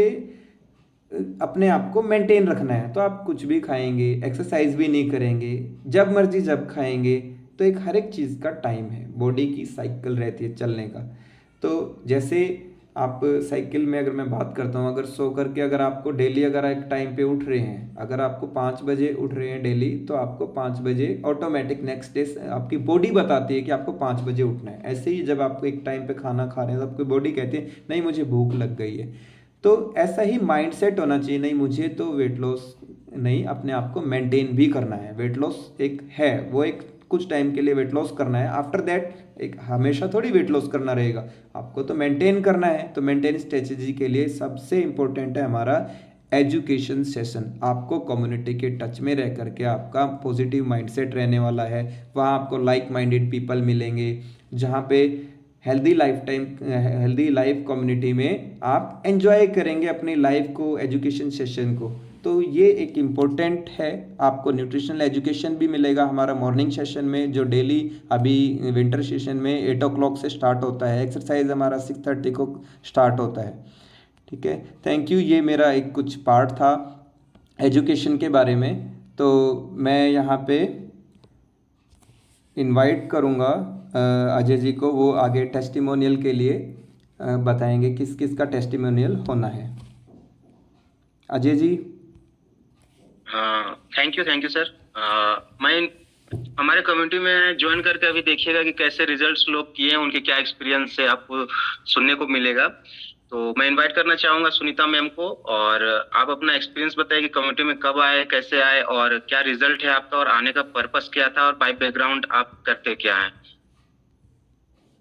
अपने आप को मेंटेन रखना है, तो आप कुछ भी खाएंगे, एक्सरसाइज भी नहीं करेंगे, जब मर्जी जब खाएंगे। तो एक हर एक चीज़ का टाइम है, बॉडी की साइकिल रहती है चलने का। तो जैसे आप साइकिल में अगर मैं बात करता हूँ, अगर सो करके अगर आपको डेली अगर एक टाइम पे उठ रहे हैं, अगर आपको 5 बजे उठ रहे हैं डेली, तो आपको 5 बजे ऑटोमेटिक नेक्स्ट डे आपकी बॉडी बताती है कि आपको 5 बजे उठना है। ऐसे ही जब आप एक टाइम पे खाना खा रहे हैं तो आपकी बॉडी कहती है नहीं मुझे भूख लग गई है। तो ऐसा ही माइंड सेट होना चाहिए, नहीं मुझे तो वेट लॉस नहीं, अपने आप को मेंटेन भी करना है। वेट लॉस एक है, वो एक कुछ टाइम के लिए वेट लॉस करना है, आफ्टर दैट एक हमेशा थोड़ी वेट लॉस करना रहेगा, आपको तो मेंटेन करना है। तो मेंटेन स्ट्रेटेजी के लिए सबसे इम्पोर्टेंट है हमारा एजुकेशन सेशन। आपको कम्युनिटी के टच में रह करके आपका पॉजिटिव माइंडसेट रहने वाला है, वहाँ आपको लाइक माइंडेड पीपल मिलेंगे, जहाँ पे हेल्दी लाइफ कम्युनिटी में आप एंजॉय करेंगे अपनी लाइफ को, एजुकेशन सेशन को। तो ये एक इम्पोर्टेंट है। आपको न्यूट्रिशनल एजुकेशन भी मिलेगा हमारा मॉर्निंग सेशन में, जो डेली अभी विंटर सेशन में 8 o'clock से स्टार्ट होता है। एक्सरसाइज हमारा 6:30 को स्टार्ट होता है। ठीक है, थैंक यू। ये मेरा एक कुछ पार्ट था एजुकेशन के बारे में। तो मैं यहाँ पे इनवाइट करूँगा अजय जी को, वो आगे टेस्टिमोनियल के लिए बताएंगे किस किस का टेस्टिमोनियल होना है। Ajay ji. Thank you sir. मैं हमारे कम्युनिटी में ज्वाइन करके अभी देखिएगा कि कैसे रिजल्ट्स लोग किए हैं, उनके क्या एक्सपीरियंस है आपको सुनने को मिलेगा। तो मैं इनवाइट करना चाहूंगा सुनीता मैम को, और आप अपना एक्सपीरियंस बताइए कि कम्युनिटी में कब आए, कैसे आए, और क्या रिजल्ट है आपका, और आने का पर्पस क्या था, और बाय बैकग्राउंड आप करते क्या हैं।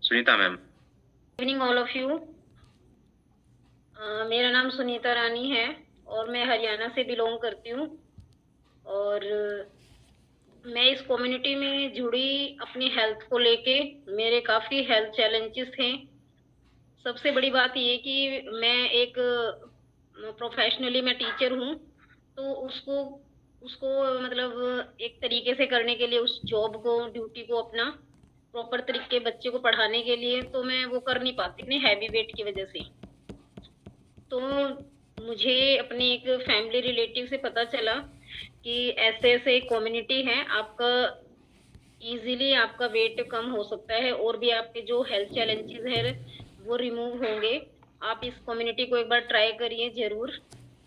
Sunita ma'am. Evening all of you. मेरा नाम सुनीता रानी है और मैं हरियाणा से बिलोंग करती हूँ। और मैं इस कम्युनिटी में जुड़ी अपनी हेल्थ को लेके। मेरे काफ़ी हेल्थ चैलेंजेस हैं। सबसे बड़ी बात ये कि मैं एक प्रोफेशनली मैं टीचर हूँ, तो उसको उसको मतलब एक तरीके से करने के लिए, उस जॉब को, ड्यूटी को अपना प्रॉपर तरीके बच्चे को पढ़ाने के लिए, तो मैं वो कर नहीं पाती इतनी हैवी वेट की वजह से। तो मुझे अपने एक फैमिली रिलेटिव से पता चला कि ऐसे ऐसे कम्युनिटी है, आपका इजीली आपका वेट कम हो सकता है और भी आपके जो हेल्थ चैलेंजेस है वो रिमूव होंगे। आप इस कम्युनिटी को एक बार ट्राई करिए ज़रूर।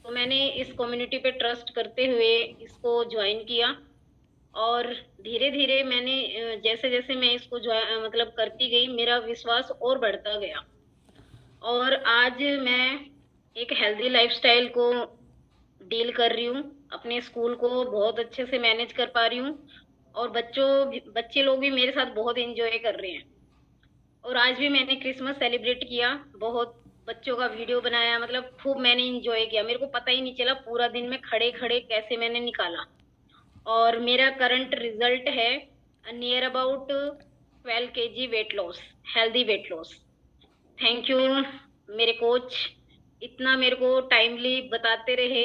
तो मैंने इस कम्युनिटी पे ट्रस्ट करते हुए इसको ज्वाइन किया, और धीरे धीरे मैंने जैसे जैसे मैं इसको मतलब करती गई, मेरा विश्वास और बढ़ता गया। और आज मैं एक हेल्दी लाइफस्टाइल को डील कर रही हूँ, अपने स्कूल को बहुत अच्छे से मैनेज कर पा रही हूँ, और बच्चे लोग भी मेरे साथ बहुत एंजॉय कर रहे हैं। और आज भी मैंने क्रिसमस सेलिब्रेट किया, बहुत बच्चों का वीडियो बनाया, मतलब खूब मैंने एंजॉय किया। मेरे को पता ही नहीं चला पूरा दिन में खड़े खड़े कैसे मैंने निकाला। और मेरा करंट रिजल्ट है near about 12 kg weight loss, healthy weight loss. Thank you मेरे कोच, इतना मेरे को टाइमली बताते रहे,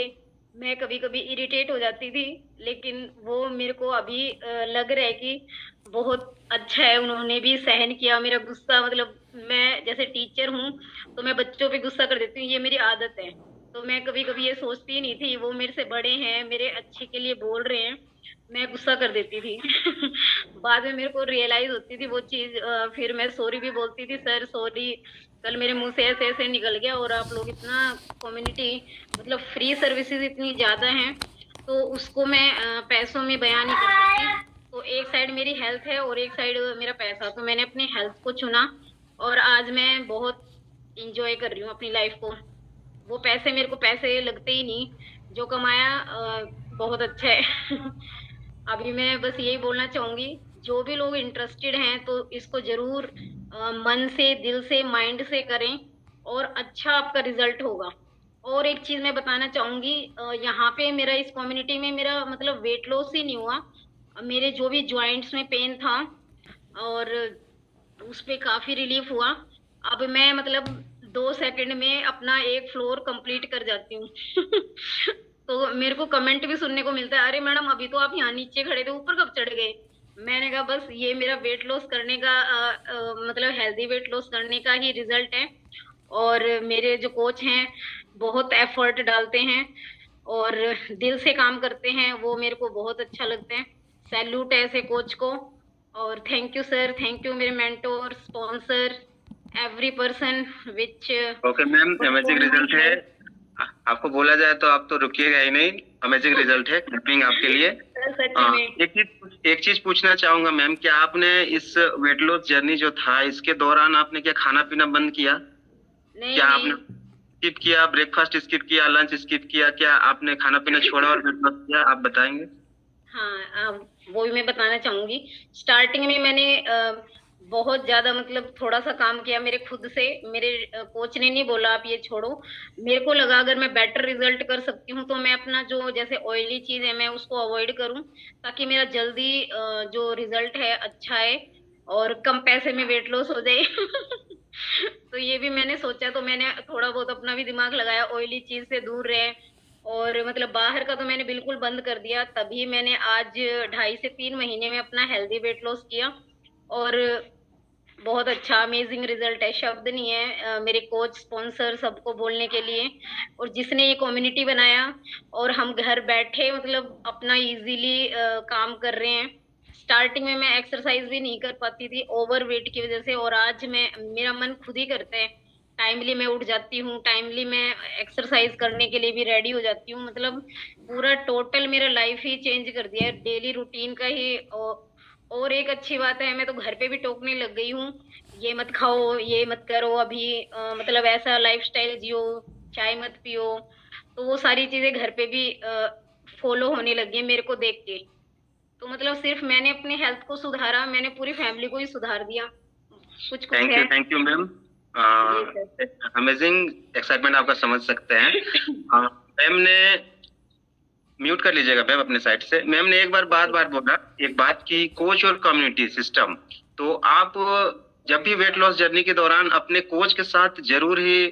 मैं कभी कभी इरिटेट हो जाती थी, लेकिन वो मेरे को अभी लग रहा है कि बहुत अच्छा है, उन्होंने भी सहन किया मेरा गुस्सा। मतलब मैं जैसे टीचर हूँ तो मैं बच्चों पे गुस्सा कर देती हूँ, ये मेरी आदत है। तो मैं कभी कभी ये सोचती ही नहीं थी, वो मेरे से बड़े हैं, मेरे अच्छे के लिए बोल रहे हैं, मैं गुस्सा कर देती थी। बाद में मेरे को रियलाइज होती थी वो चीज, फिर मैं सॉरी भी बोलती थी, सर सॉरी, कल मेरे मुंह से ऐसे ऐसे निकल गया। और आप लोग इतना कम्युनिटी, मतलब फ्री सर्विसेज इतनी ज्यादा हैं, तो उसको मैं पैसों में बयान नहीं कर सकती। तो एक साइड मेरी हेल्थ है और एक साइड मेरा पैसा, तो मैंने अपनी हेल्थ को चुना और आज मैं बहुत इंजॉय कर रही हूँ अपनी लाइफ को। वो पैसे, मेरे को पैसे लगते ही नहीं, जो कमाया बहुत अच्छा है। अभी मैं बस यही बोलना चाहूंगी, जो भी लोग इंटरेस्टेड हैं तो इसको जरूर मन से, दिल से, माइंड से करें और अच्छा आपका रिजल्ट होगा। और एक चीज मैं बताना चाहूंगी, यहाँ पे मेरा, इस कम्युनिटी में मेरा मतलब वेट लॉस ही नहीं हुआ, मेरे जो भी जॉइंट्स में पेन था और उस पे काफी रिलीफ हुआ। अब मैं मतलब 2 सेकंड में अपना एक फ्लोर कंप्लीट कर जाती हूँ। तो मेरे को कमेंट भी सुनने को मिलता है, अरे मैडम अभी तो आप यहाँ नीचे खड़े थे, ऊपर कब चढ़ गए। मैंने कहा बस ये मेरा वेट लॉस करने का मतलब हेल्दी वेट लॉस करने का ही रिजल्ट है। और मेरे जो कोच हैं बहुत एफर्ट डालते हैं और दिल से काम करते हैं, वो मेरे को बहुत अच्छा लगता है। सैल्यूट है ऐसे कोच को। और thank you sir, thank you मेरे mentor, sponsor, every person which okay ma'am, work amazing on my result है। हेल्थ। आपको बोला जाए तो आप तो रुकिएगा ही नहीं। अमेजिंग रिजल्ट है, क्लैपिंग आपके लिए। सच में। एक चीज पूछना चाहूंगा मैम, क्या आपने इस वेट लॉस जर्नी जो था इसके दौरान आपने क्या खाना पीना बंद किया? नहीं क्या आपने नहीं। स्किप किया, ब्रेकफास्ट स्किप किया, लंच स्किप किया, क्या आपने खाना पीना छोड़ा और वेट लॉस किया? आप बताएंगे। हाँ, वो भी मैं बताना चाहूंगी। स्टार्टिंग में मैंने बहुत ज्यादा मतलब थोड़ा सा काम किया मेरे खुद से, मेरे कोच ने नहीं बोला आप ये छोड़ो। मेरे को लगा अगर मैं बेटर रिजल्ट कर सकती हूँ तो मैं अपना जो जैसे ऑयली चीज है मैं उसको अवॉइड करूँ, ताकि मेरा जल्दी जो रिजल्ट है अच्छा है और कम पैसे में वेट लॉस हो जाए। तो ये भी मैंने सोचा, तो मैंने थोड़ा बहुत अपना भी दिमाग लगाया, ऑयली चीज से दूर रहे। और मतलब बाहर का तो मैंने बिल्कुल बंद कर दिया, तभी मैंने आज 2.5 से 3 महीने में अपना हेल्दी वेट लॉस किया। और बहुत अच्छा अमेजिंग रिजल्ट है, शब्द नहीं है मेरे कोच, स्पॉन्सर सबको बोलने के लिए। और जिसने ये कम्युनिटी बनाया, और हम घर बैठे मतलब अपना इजीली काम कर रहे हैं। स्टार्टिंग में मैं एक्सरसाइज भी नहीं कर पाती थी ओवर वेट की वजह से, और आज मैं, मेरा मन खुद ही करता है, टाइमली मैं उठ जाती हूँ, टाइमली मैं एक्सरसाइज करने के लिए भी रेडी हो जाती हूँ। मतलब पूरा टोटल मेरा लाइफ ही चेंज कर दिया है, डेली रूटीन का ही। और एक अच्छी बात है, मैं तो घर पे भी टोकने लग गई हूँ, ये मत खाओ, ये मत करो अभी, मतलब ऐसा लाइफस्टाइल जियो, चाय मत पियो। तो वो सारी चीजें घर पे भी फॉलो होने लगी है मेरे को देख के। तो मतलब सिर्फ मैंने अपनी हेल्थ को सुधारा, मैंने पूरी फैमिली को ही सुधार दिया। कुछ कुछ है। Thank you ma'am. जी सर। अमेजिंग एक्साइटमेंट आपका समझ सकते हैं। मैम ने म्यूट कर लीजिएगा मैम अपने साइड से। मैम ने एक बार बार बोला एक बात की, कोच और कम्युनिटी सिस्टम। तो आप जब भी वेट लॉस जर्नी के दौरान अपने कोच के साथ जरूर ही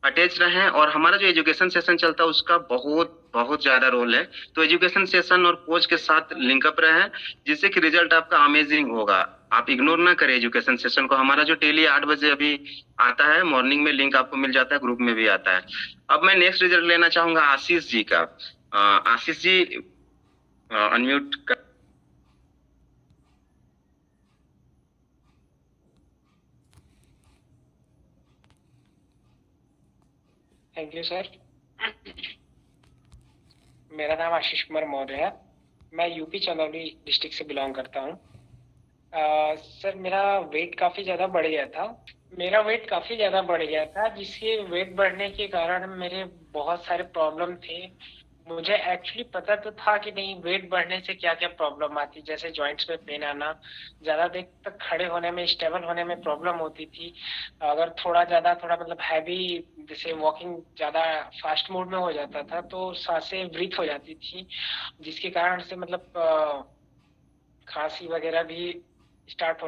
अटैच रहें, और हमारा जो एजुकेशन सेशन चलता है उसका बहुत बहुत ज्यादा रोल है। तो एजुकेशन सेशन और कोच के साथ लिंकअप रहें, जिससे कि रिजल्ट आपका अमेजिंग होगा। आप इग्नोर ना करें एजुकेशन सेशन को। हमारा जो डेली 8 बजे अभी आता है मॉर्निंग में, लिंक आपको मिल जाता है, ग्रुप में भी आता है। अब मैं नेक्स्ट रिजल्ट लेना चाहूंगा आशीष जी का। आशीष जी अनम्यूट कर। Thank you sir. मेरा नाम आशीष कुमार मौर्य है। मैं यूपी चंदौली डिस्ट्रिक्ट से बिलोंग करता हूँ। सर मेरा वेट काफ़ी ज़्यादा बढ़ गया था। जिसके वेट बढ़ने के कारण मेरे बहुत सारे प्रॉब्लम थे। मुझे एक्चुअली पता तो था कि नहीं वेट बढ़ने से क्या क्या प्रॉब्लम आती, जैसे जॉइंट्स में पेन आना, ज़्यादा देर तक खड़े होने में, स्टेबल होने में प्रॉब्लम होती थी। अगर थोड़ा मतलब हैवी, जैसे वॉकिंग ज़्यादा फास्ट मोड में हो जाता था तो सांसें ब्रीथ हो जाती थी, जिसके कारण से मतलब खांसी वगैरह भी स्टार्ट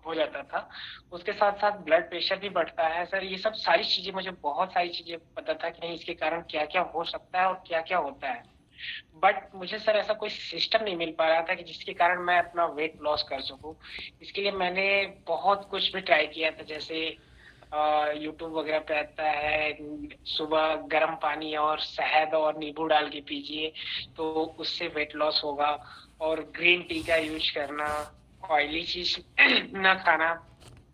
हो जाता था। उसके साथ साथ ब्लड प्रेशर भी बढ़ता है सर। ये सब सारी चीजें, मुझे बहुत सारी चीजें पता था कि नहीं इसके कारण क्या क्या हो सकता है और क्या क्या होता है। बट मुझे सर ऐसा कोई सिस्टम नहीं मिल पा रहा था कि जिसके कारण मैं अपना वेट लॉस कर सकूं। इसके लिए मैंने बहुत कुछ भी ट्राई किया था, जैसे यूट्यूब वगैरह पे आता है, सुबह गर्म पानी और शहद और नींबू डाल के पीजिए तो उससे वेट लॉस होगा, और ग्रीन टी का यूज करना, ऑयली चीज ना खाना,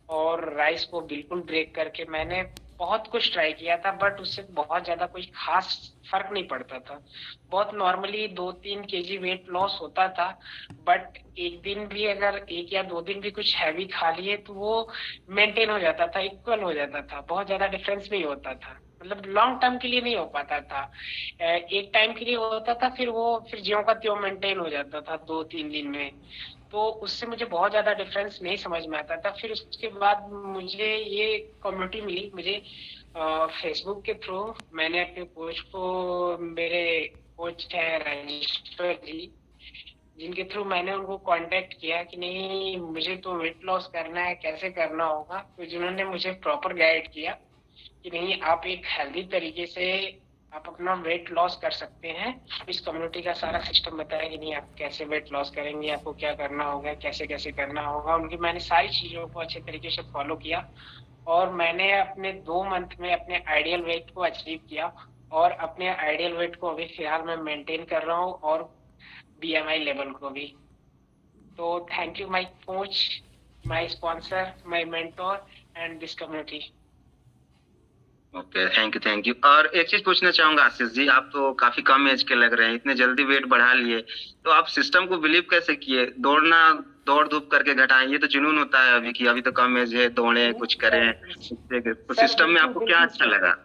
और राइस को बिल्कुल ब्रेक करके मैंने बहुत कुछ ट्राई किया था, बट उससे बहुत ज्यादा कोई खास फर्क नहीं पड़ता था। बहुत नॉर्मली 2-3 केजी वेट लॉस होता था, बट एक दिन भी अगर 1 या 2 दिन भी कुछ हैवी खा लिए तो वो मेंटेन हो जाता था, इक्वल हो जाता था, बहुत ज्यादा डिफरेंस नहीं होता था। मतलब लॉन्ग टर्म के लिए नहीं हो पाता था, एक टाइम के लिए होता था, फिर ज्यों का त्यों मेंटेन हो जाता था 2-3 दिन में। तो उससे मुझे बहुत ज्यादा डिफरेंस नहीं समझ में आता था। फिर उसके बाद मुझे ये कम्युनिटी मिली, मुझे फेसबुक के थ्रू। मैंने अपने कोच को, मेरे कोच है राजेश्वर जी, जिनके थ्रू मैंने उनको कांटेक्ट किया कि नहीं मुझे तो वेट लॉस करना है, कैसे करना होगा, तो जिन्होंने मुझे प्रॉपर गाइड किया कि नहीं आप एक हेल्दी तरीके से आप अपना वेट लॉस कर सकते हैं। इस कम्युनिटी का सारा सिस्टम बताया कि नहीं आप कैसे वेट लॉस करेंगे, आपको क्या करना होगा, कैसे कैसे करना होगा। उनकी मैंने सारी चीजों को अच्छे तरीके से फॉलो किया, और मैंने अपने 2 मंथ में अपने आइडियल वेट को अचीव किया, और अपने आइडियल वेट को अभी फिलहाल मैं मेंटेन कर रहा हूँ, और बीएमआई लेवल को भी। तो thank you my coach, my sponsor, my mentor and this community. Okay, thank you. और एक चीज पूछना चाहूंगा आशीष जी, आप तो काफी कम एज के लग रहे हैं, इतने जल्दी वेट बढ़ा लिए, तो आप सिस्टम को बिलीव कैसे किए? दौड़ धूप करके घटाएं, ये तो जुनून होता है अभी कि अभी तो कम एज है, दौड़े कुछ करें, तो सर सिस्टम में बिल्कुल आपको क्या बिल्कुल अच्छा सर। लगा?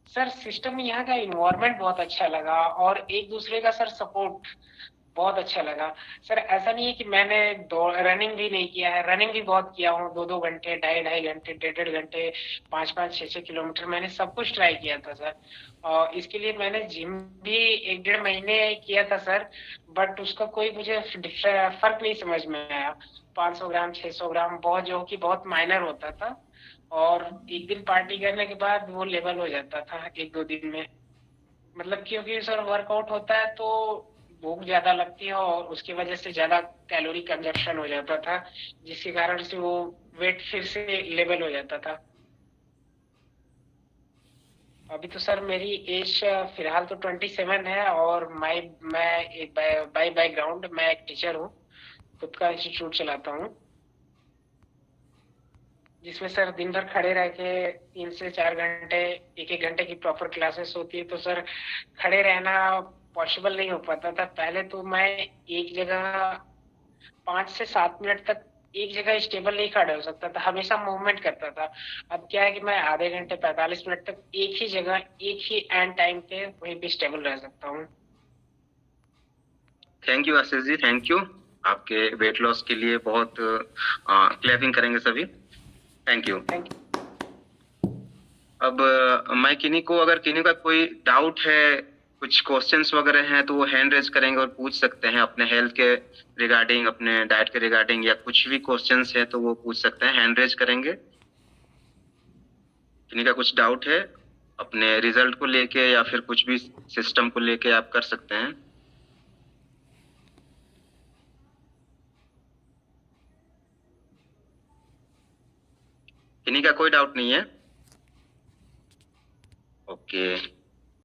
सर सिस्टम में यहाँ का इन्वायरमेंट बहुत अच्छा लगा, और एक दूसरे का सर सपोर्ट बहुत अच्छा लगा। सर ऐसा नहीं है कि मैंने रनिंग भी नहीं किया है, रनिंग भी बहुत किया हूँ, 2-2 घंटे, 2.5-2.5 घंटे, 1.5-1.5 घंटे, 5-5, 6-6 किलोमीटर मैंने सब कुछ ट्राई किया था सर। और इसके लिए मैंने जिम भी 1-1.5 महीने किया था सर, बट उसका कोई मुझे फर्क नहीं समझ में आया। 500 ग्राम 600 ग्राम बहुत, जो कि बहुत माइनर होता था, और एक दिन पार्टी करने के बाद वो लेवल हो जाता था 1-2 दिन में। मतलब क्योंकि सर वर्कआउट होता है तो भूख ज्यादा लगती है, और उसकी वजह से ज्यादा कैलोरी कंजप्शन हो जाता था, जिसके कारण से वो वेट फिर से लेवल हो जाता था। अभी तो सर मेरी एज फिलहाल तो 27 है, और मैं बाय बैकग्राउंड मैं एक टीचर हूँ, खुद का इंस्टीट्यूट चलाता हूँ, जिसमें सर दिन भर खड़े रह के 3 से 4 घंटे, 1-1 घंटे की प्रॉपर क्लासेस होती है। तो सर खड़े रहना पॉसिबल नहीं हो पाता था। पहले तो मैं एक जगह 5 से 7 मिनट तक एक जगह स्टेबल नहीं खड़े हो सकता था, हमेशा मूवमेंट करता था। अब क्या है कि मैं आधे घंटे 45 मिनट तक एक ही जगह, एक ही एंड टाइम पे वहीं पे स्टेबल रह सकता हूँ। Thank you Ashish ji, thank you. आपके वेट लॉस के लिए बहुत क्लैपिंग करेंगे सभी। Thank you. Thank you. अब मैं किन्हीं को, अगर किन्हीं का कोई डाउट है, कुछ क्वेश्चंस वगैरह हैं, तो वो हैंड रेज करेंगे और पूछ सकते हैं अपने हेल्थ के रिगार्डिंग, अपने डाइट के रिगार्डिंग, या कुछ भी क्वेश्चंस है तो वो पूछ सकते हैं, हैंड रेज करेंगे। किन्हीं का कुछ डाउट है अपने रिजल्ट को लेके या फिर कुछ भी सिस्टम को लेके, आप कर सकते हैं। किन्हीं का कोई डाउट नहीं है? ओके।